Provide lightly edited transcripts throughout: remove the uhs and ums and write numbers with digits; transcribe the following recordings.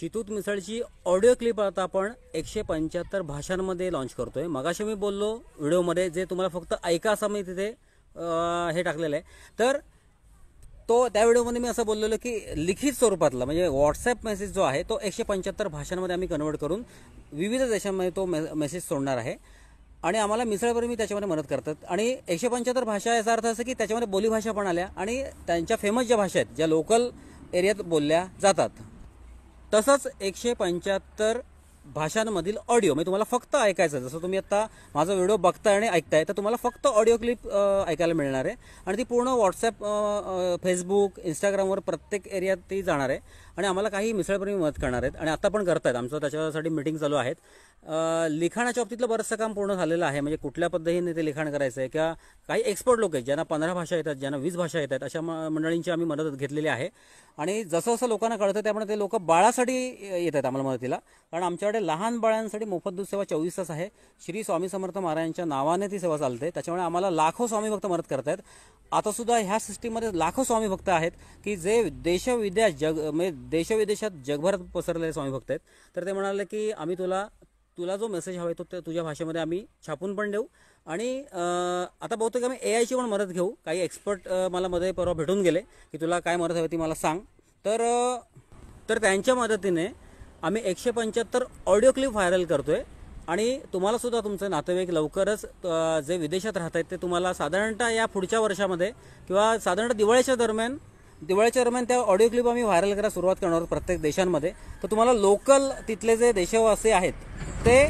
शीतूत मिसळची audio clip आता आपण 175 भाषांमध्ये लॉन्च करतोय। मगाशी मी बोललो व्हिडिओमध्ये जे तुम्हाला फक्त ऐका असं मी तिथे हे टाकलेलं आहे। तर त्या व्हिडिओमध्ये मी असं बोललेलो की लिखित स्वरूपातला म्हणजे व्हॉट्सॲप मेसेज जो आहे तो 175 भाषांमध्ये आम्ही कन्वर्ट करून विविध देशांमध्ये तो मेसेज सोडणार आहे आणि आम्हाला मिसळप्रेमी त्याच्यामध्ये मदत करतात। आणि 175 भाषा याचा अर्थ असं की त्याच्यामध्ये बोलीभाषा पण आल्या आणि त्यांच्या फेमस ज्या भाषा आहेत ज्या लोकल एरियात बोलल्या जातात तसंच 175 भाषांमधील ऑडिओ म्हणजे तुम्हाला फक्त ऐकायचं। जसं तुम्ही आता माझा व्हिडिओ बघताय आणि ऐकताय तर तुम्हाला फक्त ऑडिओ क्लिप ऐकायला मिळणार आहे आणि ती पूर्ण व्हॉट्सॲप फेसबुक इंस्टाग्रामवर प्रत्येक एरियात ती जाणार आहे आणि आम्हाला काही मिसळप्रेमी मदत करणार आहेत आणि आता पण करतायत। आमचं त्याच्यासाठी मीटिंग चालू आहेत। लिखाणाच्या बाबतीतलं बरंचसं काम पूर्ण झालेलं आहे म्हणजे कुठल्या पद्धतीने ते लिखाण करायचं आहे किंवा काही एक्सपर्ट लोक आहेत ज्यांना 15 भाषा येतात ज्यांना 20 भाषा येतात अशा मंडळींची आम्ही मदत घेतलेली आहे आणि जसं जसं लोकांना कळतं त्यामुळे ते लोक बाळासाठी येतात आम्हाला मदतीला। कारण आमच्याकडे लहान बाळांसाठी मोफत दूध सेवा 24 तास आहे। श्री स्वामी समर्थ महाराजांच्या नावाने ती सेवा चालते त्याच्यामुळे आम्हाला लाखो स्वामी भक्त मदत करत आहेत। आता सुद्धा ह्या सिस्टीममध्ये लाखो स्वामी भक्त आहेत की जे देशविदेशात जगभरात पसरलेले स्वामी भक्त आहेत। तर ते म्हणाले की आम्ही तुला जो मेसेज हवा आहे तो तुझ्या भाषेमध्ये आम्ही छापून पण देऊ आणि आता बहुतेक आम्ही AIची पण मदत घेऊ। काही एक्सपर्ट मला मध्ये परवा भेटून गेले की तुला काय मदत हवी ती मला सांग। तर त्यांच्या मदतीने आम्ही 175 ऑडिओ क्लिप व्हायरल करतोय आणि तुम्हाला सुद्धा तुमचे नातेवाईक लवकरच जे विदेशात राहत आहेत ते तुम्हाला साधारणतः या पुढच्या वर्षामध्ये किंवा साधारणतः दिवाळीच्या दरम्यान त्या ऑडिओ क्लिप आम्ही व्हायरल करायला सुरुवात करणार आहोत प्रत्येक देशांमध्ये। तर तुम्हाला लोकल तिथले जे देशवासी आहेत ते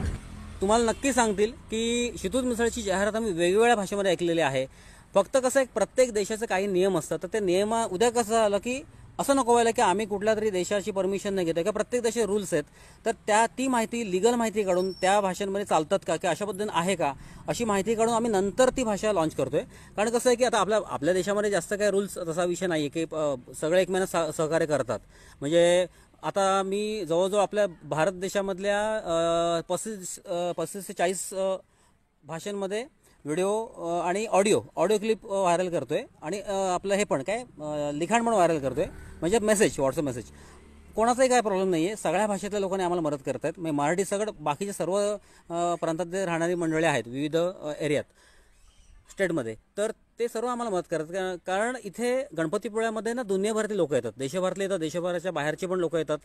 तुम्हाला नक्की सांगतील की शीतूत मिसळची जाहिरात आम्ही वेगवेगळ्या भाषेमध्ये ऐकलेली आहे। फक्त कसं एक प्रत्येक देशाचे काही नियम असतात तर ते नियम उद्या कसं झालं की असं नको व्हायला की आम्ही कुठल्या तरी देशाची परमिशन नाही घेतो का प्रत्येक देशाचे रूल्स आहेत तर ती माहिती लीगल माहिती काढून त्या भाषांमध्ये चालतात का की अशा पद्धतीने आहे का अशी माहिती काढून आम्ही नंतर ती भाषा लॉन्च करतोय। कारण कसं आहे की आता आपल्या देशामध्ये जास्त काही रूल्स तसा विषय नाही आहे की सगळे एकमेकांना सहकार्य करतात। म्हणजे आता मी जवळजवळ आपल्या भारत देशामधल्या 35 ते 40 भाषांमध्ये व्हिडिओ आणि ऑडिओ क्लिप व्हायरल करतोय आणि आपलं हे पण काय लिखाण पण व्हायरल करतोय म्हणजे व्हॉट्सअप मेसेज कोणाचाही काय प्रॉब्लेम नाही आहे। सगळ्या भाषेतल्या लोकांनी आम्हाला मदत करत आहेत म्हणजे मराठी सगळं बाकीच्या सर्व प्रांतात जे राहणारी मंडळी आहेत विविध एरियात स्टेटमध्ये तर ते सर्व आम्हाला मदत करतात। कारण इथे गणपतीपुळ्यामध्ये ना दुनियाभरातले लोक येतात देशभरातले येतात देशभराच्या बाहेरचे पण लोक येतात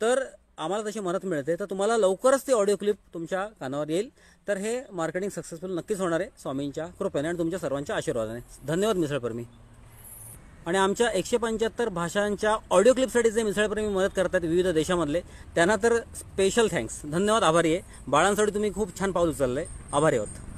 तर आम्हाला तशी मदत मिळते। तर तुम्हाला लवकरच ती ऑडिओ क्लिप तुमच्या कानावर येईल। तर हे मार्केटिंग सक्सेसफुल नक्कीच होणार आहे स्वामींच्या कृपेने आणि तुमच्या सर्वांच्या आशीर्वादाने। धन्यवाद मिसळप्रेमी। आणि आमच्या 175 भाषांच्या ऑडिओ क्लिपसाठी जे मिसळप्रेमी मदत करतात विविध देशामधले त्यांना तर स्पेशल थँक्स धन्यवाद आभारी आहे। बाळांसाठी तुम्ही खूप छान पाऊल उचललंय आभारी आहोत।